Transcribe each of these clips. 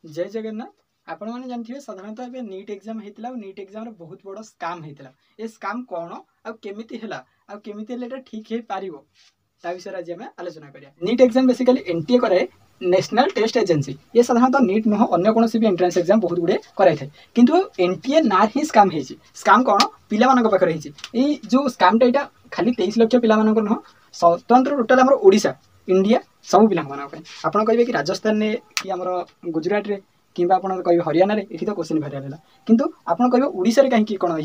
जय जगन्नाथ आपण मैंने जानते साधारणतः ए नीट एग्जाम होता है नीट एग्जाम बहुत बड़ स्काम होता है स्काम कौन आमती है ठीक हो पार विषय आज आम आलोचना करिया। नीट एग्जाम बेसिकली एनटीए करे नेशनल टेस्ट एजेंसी ये साधारणतः नीट नुह अन्य कौन भी एंट्रेंस एग्जाम बहुत गुड़े कराई किंतु एनटीए ना ही स्काम होती स्काम कौन पिला पाखे जो स्कामटा यहाँ खाली 23 लाख पिला नुह स्वतंत्र टोटाल आम ओडिशा इंडिया सब पिला आप कहे कि राजस्थान में कि आम गुजरात में कि कहे हरियाणा ये तो क्वेश्चन भाइराल है किंतु आप कहे ओडिशा रे कहीं कौन हो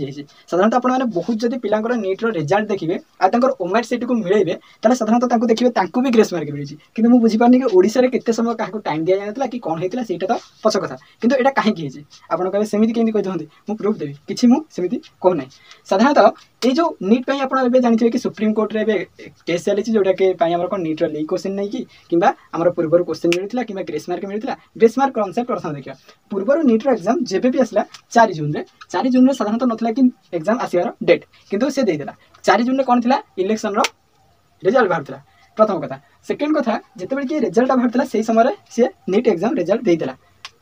साधारणतः आपने बहुत जब पिला नीट्र रिजल्ट देखिए और ओमेट सीट को मिलेबे ताले साधारणतः देखिए भी ग्रेस मार्क मिली कि मुझे बुझीपारे कि ओडिशा रे केते समय क्या टाइम दि जाता कि कौन होता है तो पछ कथा किंतु यहाँ कहीं आप कहे सेमती केमी कही मुझे प्रूफ देवी कि मुझे कहूना साधारणतः ये जो नीट आप जानते कि सुप्रीम कोर्ट रे केस चली जोटा कि कौन नीट्र लीक क्वेश्चन नहीं कि आम पूर्व क्वेश्चन मिलता कि ग्रेस मार्क मिलता ग्रेस मार्क कनसेप्ट प्रथम देखा पूर्व नीट्र एग्जाम जब भी आसला 4 जून में साधारणतः नाला कि एग्जाम आसवार डेट किंतु से देदेला 4 जून में कौन थी इलेक्शन रिजल्ट बाहर प्रथम कथा सेकेंड कथा जिते कि रिजल्ट बाहर से समय सी नीट एग्जाम रिजल्ट देदेला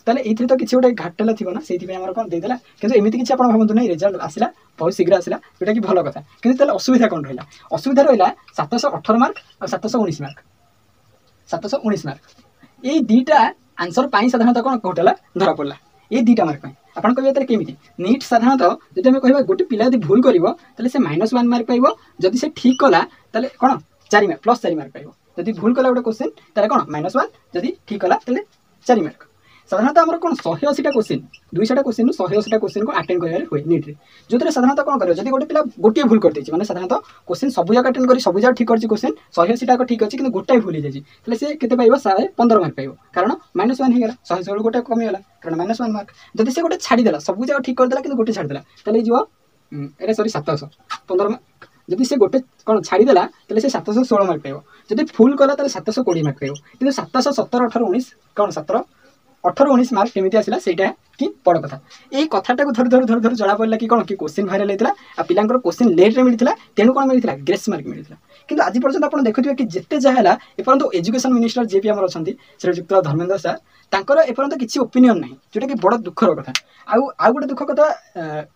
ताले ये तो किसी गोटे घाटेला थी ना से कौन देदेला कि एमती किसी आप भावतु ना रिजल्ट आसला बहुत शीघ्र आसला जोटा कि भल कथा कि असुविधा कौन रहा असुविधा रहा 718 मार्क और 719 मार्क 719 मार्क ये दुईटा आंसर पाई साधारणतः कौन घोटाला धरा पड़ा ये दुईटा मार्क आप कहे केमी नीट साधारणतः जब आम कह गोटे पिला यदि भूल कर से -1 मार्क पाइब जदि से ठीक कला कौन 4 मार्क +4 मार्क पाइब जदि भूल कला गोटे क्वेश्चन ताले कौन -1 जदि ठीक कला 4 मार्क साधारणतः आम कौन 180टा क्वेश्चन 200टा क्वेश्चन 180टा क्वेश्चन को अटेंड कर हुए नीट जो साधारणतः कौन कर गोटे पिला गोटे भूल कर मैंने साधारणतः क्वेश्चन सब जगह अटेंड कर सब जगह ठीक कर क्वेश्चन 180टा ठीक अच्छी कि गोटे भूल हो जाए से केते पाइब 15 मार्क पाइब कारण -1 होगा 100 गोटे कमीगला कारण -1 मार्क जदि से गोटे छाड़देला सब जगह ठीक करदेला कि गोटे छाड़देला ताले सॉरी 700 15 मार्क जदि से गोटे कौन छाड़देला ताले से 716 मार्क पाइब जदि फुल कला ताले 720 मार्क पाइब कि 717 18 19 कौन 17 18 19 मार्क केमी आसला से कि बड़ कथा ये कथाटा को धर धर धर धर जड़ा पड़ा कि कौन कि क्वेश्चन भाइराल होता है पिला क्वेश्चन लेट्रे मिलता तेणु कौन मिलता ग्रेस मार्क मिलता कि आज पर्यटन आप देखुए कि जिते जहाँ एपर्यंत एजुकेशन मिनिस्टर जी पी आम अच्छा श्रीजुक्त धर्मेन्द्र सार तांकर एपर्यंत किसी ओपिनियन ना जोटा कि बड़ दुखर कथा आउ गोटे दुख कथा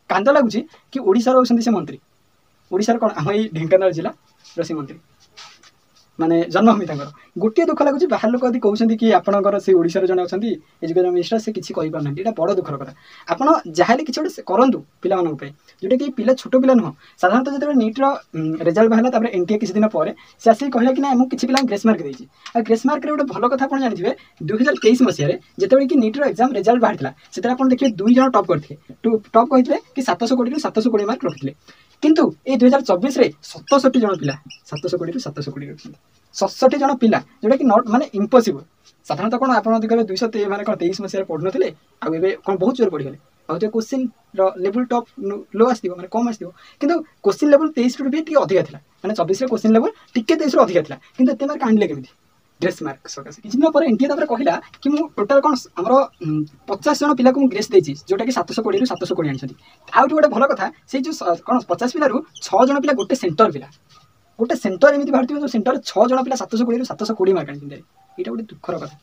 कांद लगुच कि ओडिशा होती से मंत्री ओडिशा कौन आम ये ढेंकानाल जिला से मंत्री माने जन्मभूमि गोटे दुख लगुच बाहर लोक यदि कहते कि आपंकर से ओडिशा जन अच्छा एजुकेशन मिनिस्टर से किसी कही पारना यहाँ बड़ दुखर कथा आप जहाँ किसी गोटे करूँ पिला जोटा कि पिला छोट पिला नुह साधारणतः जो नीट्र रिजल्ट बाहर एनटीए किसी दिन पर से आसिक कहला कि ना मुझे किसी पिला ग्रेस मार्क देती और ग्रेस मार्क गोटे भल कथा आप जानते 2023 मसीह जिते कि नीट्र एग्जाम रिजल्ट बाहर से आप देखिए 2 जन टॉप करते टॉप कहते कि 720 720 मार्क रखिले किंतु ये 2024 रे 67 जन पिला 720 720 रखते 67 जन पिला जोटा कि नॉट माने इम्पॉसिबल साधारणतः कौन आप 200 माने 23 मसीह पढ़ु नथिले आ एबे कौन बहुत जोर पढ़ी गले आ क्वेश्चन लेवल टॉप लो आसो माने कम आसो किंतु क्वेश्चन लेवल 23 भी टी अधिक था माने 24 रे क्वेश्चन लेवल टिके 23 रो अधिक था किंतु एते मार्क आनले केमिति ग्रेस मार्क सकासे किछि दिन पर एनटीए तापर कहला कि मु टोटल कौन हमरो 50 जन पिला को ग्रेस देछि जोटा कि 720 रु 720 आनछथि आउ गोटे भल कथा से जो कौन 50 पिला रु 6 जन पिला गोटे सेंटर एमती बाहर जो सेंटर 6 जन पिला 720 रु 720 मार्क आनी यहाँ गोटे दुखर कथा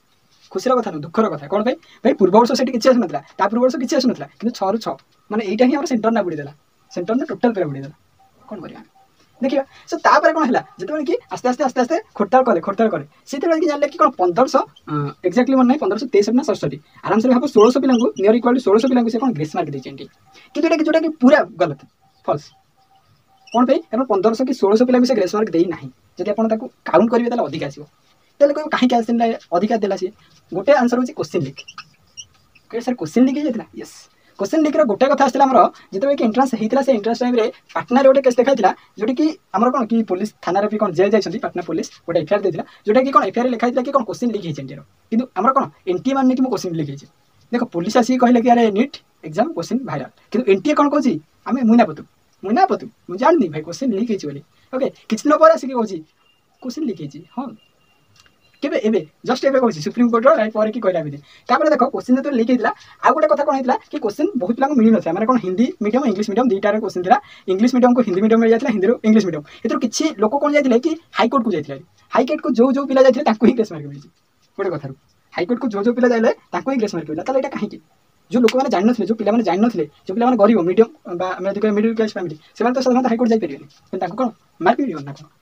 खुशी कथा नु दुखर कथा कौन भाई पूर्व वर्ष से किसी आसना पूर्व वर्ष किसी आसना कि 6 रु 6 माने यहाँ ही सेंटर ना बुड़ीदेला सेंटर ना टोटाल पूरा बुड़ीदेला कौन करिया देखिए सो तापर कौन है जो कि आस्ते आस्ते आस्ते आस्ते खोटाल कले से जानले कि कौन 1500 एक्जाक्टली मन नहीं 1563 ना 67 आराम से भाव 1600 पिला नियर इक्वल 1600 पिला से कौन ग्रेस मार्क देती कि जोटा कि पूरा गलत फल्स कौन पे कारण 1500 कि 1600 पिला से ग्रेस मार्क देना जब आप काउंट करेंगे तो अधिक आसो कहीं अधिका देला सी गोटे आंसर होची क्वेश्चन लीक कहे सर क्वेश्चन लीक होता यस क्वेश्चन लीक गोटे कथा आसला जिते कि एंट्रांस होता से एंट्रांस टाइम पाटना गोटे केस देखा जोटी कि आम कौन कि पुलिस थाना भी कौन जेल जाइए पाटना पुलिस गोटे एफआईआर देता जोटा कि कौन एफआईआर लिखाई कि कौन क्वेश्चन लीक होती कि आम कौन एनटीए मान कि क्वेश्चन लीक होती देख पुलिस आसिक कहले कि अरे नीट एग्जाम क्वेश्चन भाइराल कि एनटीए कौन कौन आम मुनापतु मुझे जानी भाई क्वेश्चन लीक होती ओके किसी दिन पर आसिक कौन क्वेश्चन लीक होती हाँ केबे एबे जस्ट एबे कहछि सुप्रीम कोर्ट राइट पर कि कहला बिदि तापर देखो क्वेश्चन तो लीक हेतला आ गोटे कथा कोन हेतला कि क्वेश्चन बहुत पिला मिलि नथि माने कोन हिंदी मीडियम इंग्लिश मीडियम दुईटा रे क्वेश्चन थिला इंग्लिश मीडियम को हिंदी मीडियम मिल जातला हिंदी रो इंग्लिश मीडियम एतर किछि लोक कोन जायतिले कि हाई कोर्ट को जायतिले हाई कोर्ट को जो जो पिला जायतिले ताकू ही केस मार्क मिलि गोटे कथा हाईकोर्ट को जो पिला जाइले ताको ही ग्रेस मार्क मिला ताले एटा काहे कि जो लोक माने जानि नथिले जो पिला माने जानि नथिले जो पिला माने गरीब मीडियम बा मिडिल क्लास फैमिली सेमान तो साधारणतः हाईकोर्ट जाई परिबेनी पण ताको कोन मार्क मिलियो ना कोन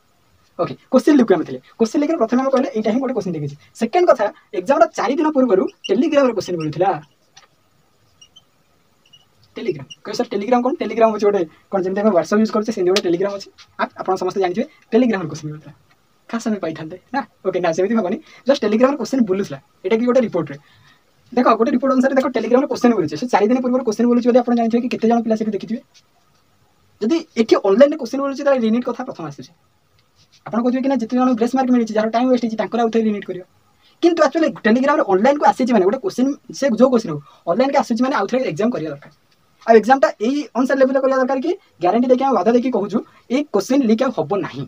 ओके क्वेश्चन लिखु आमे क्वेश्चन लिखर प्रथम हम कहले एटा ही गोटे क्वेश्चन लिखिछि सेकंड कथा एग्जाम रा 4 दिन पूर्व टेलीग्राम रे क्वेश्चन मिलुथिला टेलीग्राम कह सर टेलीग्राम कोन टेलीग्राम हो गोटे कोन जेमते हम व्हाट्सएप यूज करछे सेंदी गोटे टेलीग्राम अछि आपण समस्त जानि छिबे टेलीग्राम रे क्वेश्चन मिलुथिला का समय पाइथान्ते ना ओके ना सेमिति हबनी जस्ट टेलीग्राम रे क्वेश्चन बुलुथला एटा की गोटे रिपोर्ट रे देखो गोटे रिपोर्ट अनुसार देखो टेलीग्राम रे क्वेश्चन बोलुछे से 4 दिन पूर्व क्वेश्चन बोलुछे बोली आपण जानि छिबे कि केते जण पिला से देखिथिबे जदि एठी ऑनलाइन रे क्वेश्चन बोलुछे ताले रिनीट कथा प्रथम आसुछे आपण कहथिबे कि ना जति जण ग्रेस मार्क मिलिछि जार टाइम वेस्ट हिछि तांकर आउथे रिनीट करियो किंतु एक्चुअली टेलीग्राम रे ऑनलाइन को आसीछि माने गोटे क्वेश्चन से जो क्वेश्चन हो ऑनलाइन के आसीछि माने आउथे एग्जाम करिया दरकार आ एग्जाम टा एई अनुसार लेवल करिया दरकार कि ग्यारंटी देके हम वादा देके कहूछु ए क्वेश्चन लीक हबो नाही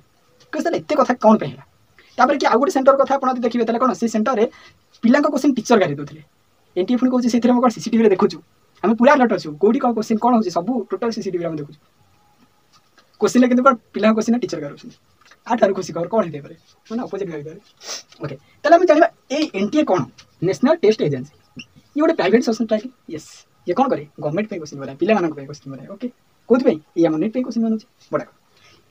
कि सर एते कथा कोन पहिला तापर कि आ गोटे सेंटर कथा आपण देखिबे तले कोन से सेंटर रे पिला को क्वेश्चन टीचर गारी दोथले एनटी फुन कहूछि सेथिरे हम सीसीटीवी रे देखुछु हम पूरा अलर्ट अछु कोडी को क्वेश्चन कोन होछि सब टोटल सीसीटीवी रे हम देखुछु क्वेश्चन ले किंतु पिला क्वेश्चन टीचर गारुछु आठार खुशी खबर कौन होते मैंने अपोजिट भाई ओके ताले हम जानिबा ए एनटीए कोन नेशनल टेस्ट एजेंसी ये गोटे प्राइवेट सोशल ट्रैकिंग यस ये कोन करे गवर्नमेंट पे क्वेश्चन बना पिला मानक पे क्वेश्चन बना ओके कोथि पे ये हम नेट पे क्वेश्चन बनउछि बडा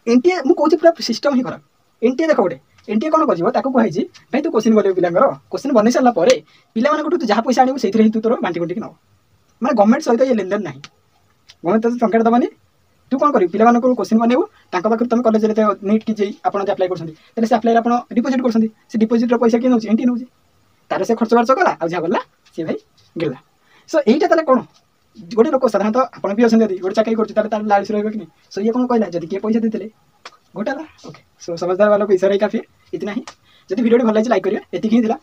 एनटीए मु कहूछि पूरा सिस्टम ही खराब एनटीए देखो गोटे एनटीए कोन करजिवो ताको कहै छी भाई तू क्वेश्चन बोले पिलांगर क्वेश्चन बनै सरला परे पिला मानक तू जहा पैसा आनिबो सेथिरे तू तोर बांटी बांटी न माने गवर्नमेंट सहित ये लेनदेन नाही गवर्नमेंट तो टंका दबानी तू कौन करी पिला मानक क्वेश्चन बनैबो तांका पाखर तुम कॉलेज रे नीट की जे आपण जे अप्लाई करछन्ती तले से अप्लाई रे आपण डिपॉजिट करछन्ती से डिपॉजिट रो पैसा के नउछि एनटी नउछि तारे से खर्च वर्च कला आ जा गला से भाई गेला सो एटा तले कोन गोटे लोक साधारणतः आपण भी अछन जदी गोटे चाकरी करछि ताले तार लालच रहबे कि नहीं सो ये कोन कहला जदी के पैसा देतले घोटाला ओके सो समझदार वाला को इशारा ही काफी इतना ही जदी वीडियो भल लागे लाइक करियो एतिक ही दिला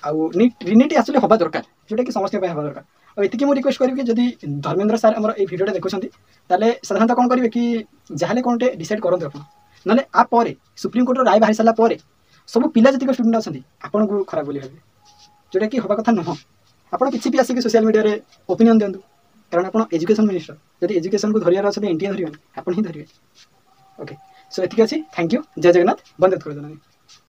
आ नीट रिनीट एक्चुअली हबा दरकार जोटा कि समस्त पे हबा दरकार और एतिक मु रिक्वेस्ट करिवे कि जदी धर्मेंद्र सर हमर ए वीडियो देखुछन्ती ताले साधारणतः कोन करिवे कि जाहले कोनटे डिसाइड करन अपन नले आ परे सुप्रीम कोर्ट रो राय बाहर सला परे सब पिला जति को स्टूडेंट अछन्ती आपन को खराब बोली भाबे जोटा कि हबा कथा न आपण किछि भी आसी कि सोशल मीडिया रे ओपिनियन देंदु कारण आपण एजुकेशन मिनिस्टर जदी एजुकेशन को धरियार अछते एनटीए धरियो आपण ही धरिवे ओके सो एतिक अछि थैंक यू जय जगन्नाथ बंद कर देना।